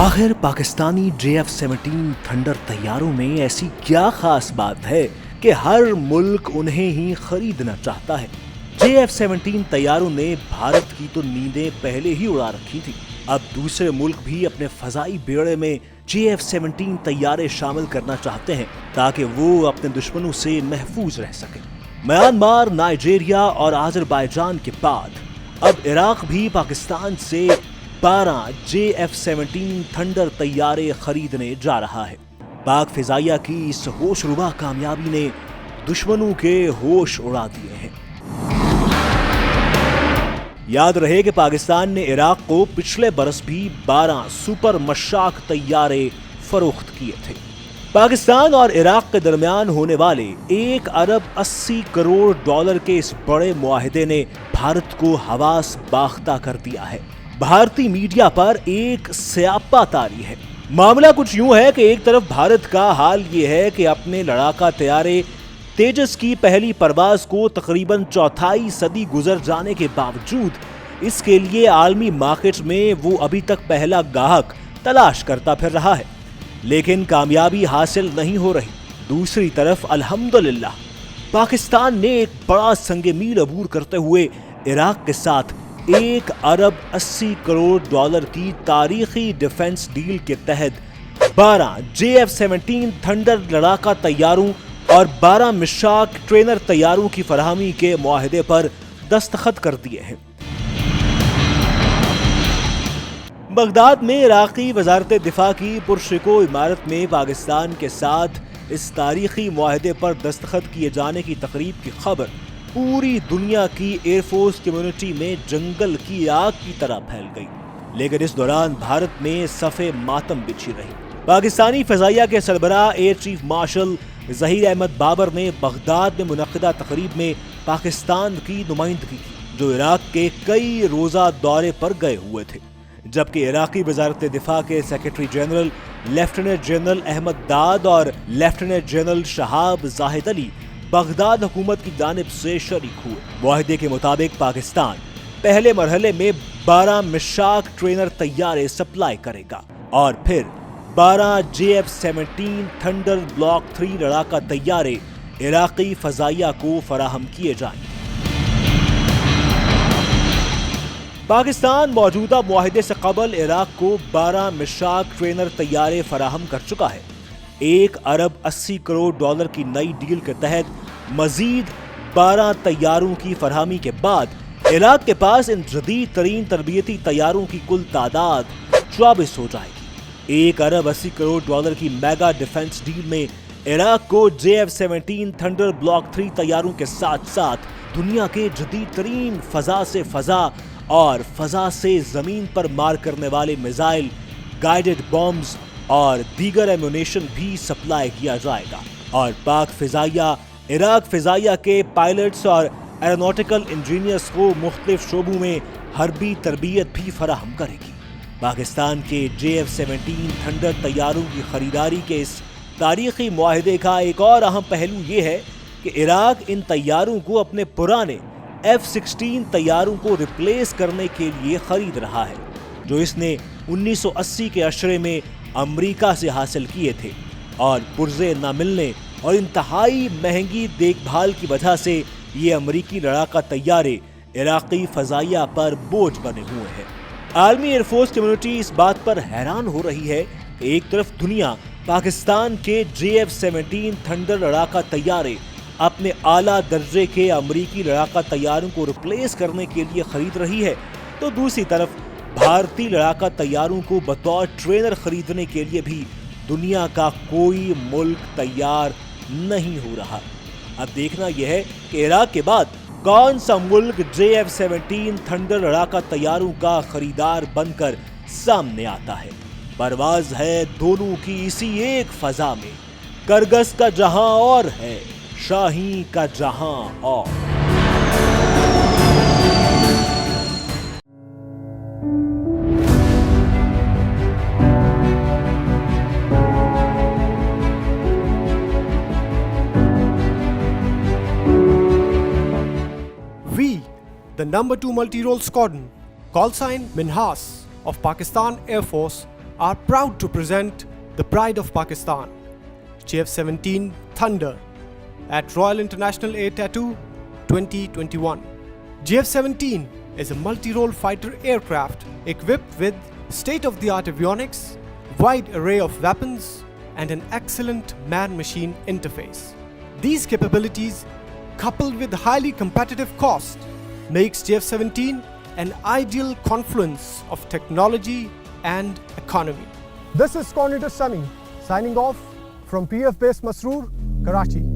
आखिर Pakistani JF-17 thunder तैयारों में ऐसी क्या खास बात है कि हर मुल्क उन्हें ही खरीदना चाहता है। JF-17 तैयारों ने भारत की तो नींदें पहले ही उड़ा रखी थी। अब दूसरे मुल्क भी अपने फजाई बेड़े में JF-17 तैयारे शामिल करना चाहते हैं ताकि वो अपने दुश्मनों से महफूज रह सके। म्यांमार, नाइजीरिया और अजरबैजान के बाद अब इराक भी पाकिस्तान से 12 JF-17 थंडर तैयारे खरीदने जा रहा है। पाक फिजाइया की इस होशरुबा कामयाबी ने दुश्मनों के होश उड़ा दिए हैं। याद रहे कि पाकिस्तान ने इराक को पिछले बरस भी 12 सुपर मशाक तैयारे फरोख्त किए थे। पाकिस्तान और इराक के दरमियान होने वाले 1 अरब 80 करोड़ डॉलर के इस बड़े मुआहिदे ने भारत को हवास बाख्ता कर दिया है। भारतीय मीडिया पर एक स्यापा तारी है। मामला कुछ यूं है कि एक तरफ भारत का हाल ये है कि अपने लड़ाका तैयारे तेजस की पहली परवाज को तकरीबन चौथाई सदी गुजर जाने के बावजूद इसके लिए आलमी मार्केट में वो अभी तक पहला गाहक तलाश करता फिर रहा है, लेकिन कामयाबी हासिल नहीं हो रही। दूसरी तरफ अल्हम्दुलिल्लाह पाकिस्तान ने एक बड़ा संगे मील अबूर करते हुए इराक के साथ 1 अरब 80 करोड़ डॉलर की तारीखी डिफेंस डील के तहत 12 JF-17 थंडर लड़ाका तैयारों और 12 मिशाक ट्रेनर तैयारों की फराहमी के मुआहिदे पर दस्तखत कर दिए हैं। बगदाद में इराकी वजारत दिफा की पुरशिको इमारत में पाकिस्तान के साथ इस तारीखी मुआहिदे पर दस्तखत किए जाने की तकरीब की खबर पूरी दुनिया की एयरफोर्स कम्युनिटी में जंगल की आग की तरह फैल गई, लेकिन इस दौरान भारत में सफ़े मातम बिछी रही। पाकिस्तानी फजाइया के सरबराह air chief marshal Zaheer Ahmed Babar ने बगदाद में मुनक़िदा तकरीब में पाकिस्तान की नुमाइंदगी की, जो इराक के कई रोज़ा दौरे पर गए हुए थे, जबकि इराकी वजारत दिफा के secretary general lieutenant general Ahmad Dad और lieutenant general Shahab Zahid Ali Baghdad हुकूमत की जानिब से शरीक हुए। मुआहिदे के मुताबिक पाकिस्तान पहले मरहले में 12 मिशाक ट्रेनर तैयारे सप्लाई करेगा और फिर 12 JF-17 थंडर ब्लॉक 3 लड़ाका तैयारे इराकी फजाइया को फराहम किए जाएंगे। पाकिस्तान मौजूदा मुआहिदे से कबल इराक को 12 मिशाक ट्रेनर तैयारे फराहम कर चुका है। 1 अरब 80 करोड़ डॉलर की नई डील के तहत मजीद 12 तैयारों की फरहमी के बाद इराक के पास इन जदीद तरीन तरबियती तैयारों की कुल तादाद 24 हो जाएगी। 1 अरब 80 करोड़ डॉलर की मेगा डिफेंस डील में इराक को JF-17 थंडर ब्लॉक 3 तैयारों के साथ साथ दुनिया के जदीद तरीन फजा से फजा और फजा से जमीन पर मार करने वाले मिसाइल, गाइडेड बॉम्ब्स और दीगर एम्यूनेशन भी सप्लाई किया जाएगा और पाक फिजाइया इराक फिजाइया के पायलट्स और एरोनॉटिकल इंजीनियर्स को मुख्तलिफ शोबों में हरबी तरबियत भी फराहम करेगी। पाकिस्तान के JF-17 थंडर तैयारों की खरीदारी के इस तारीखी मुआहिदे का एक और अहम पहलू ये है कि इराक इन तैयारों को अपने पुराने F-16 तैयारों को रिप्लेस करने के लिए खरीद रहा है, जो इसने 1980 के अशरे में अमेरिका से हासिल किए थे और पुर्जे न मिलने और इंतहाई महंगी देखभाल की वजह से ये अमेरिकी लड़ाका तैयारे इराकी फजाइया पर बोझ बने हुए हैं। आर्मी एयरफोर्स कम्युनिटी इस बात पर हैरान हो रही है कि एक तरफ दुनिया पाकिस्तान के JF-17 थंडर लड़ाका तैयारे अपने आला दर्जे के अमेरिकी लड़ाका तैयारों को रिप्लेस करने के लिए खरीद रही है, तो दूसरी तरफ भारतीय लड़ाका तैयारों को बतौर ट्रेनर खरीदने के लिए भी दुनिया का कोई मुल्क तैयार नहीं हो रहा। अब देखना यह है कि इराक के बाद कौन सा मुल्क JF-17 थंडर लड़ाका तैयारों का खरीदार बनकर सामने आता है। परवाज है दोनों की इसी एक फजा में, करगस का जहां और है, शाही का जहां और। The number 2 multi-role squadron, call sign Minhas of Pakistan Air Force, are proud to present the pride of Pakistan, JF-17 Thunder, at Royal International Air Tattoo 2021. JF-17 is a multi-role fighter aircraft equipped with state-of-the-art avionics, wide array of weapons, and an excellent man-machine interface. These capabilities, coupled with highly competitive cost, makes JF-17 an ideal confluence of technology and economy. This is Coordinator Sami signing off from PF Base Masroor, Karachi.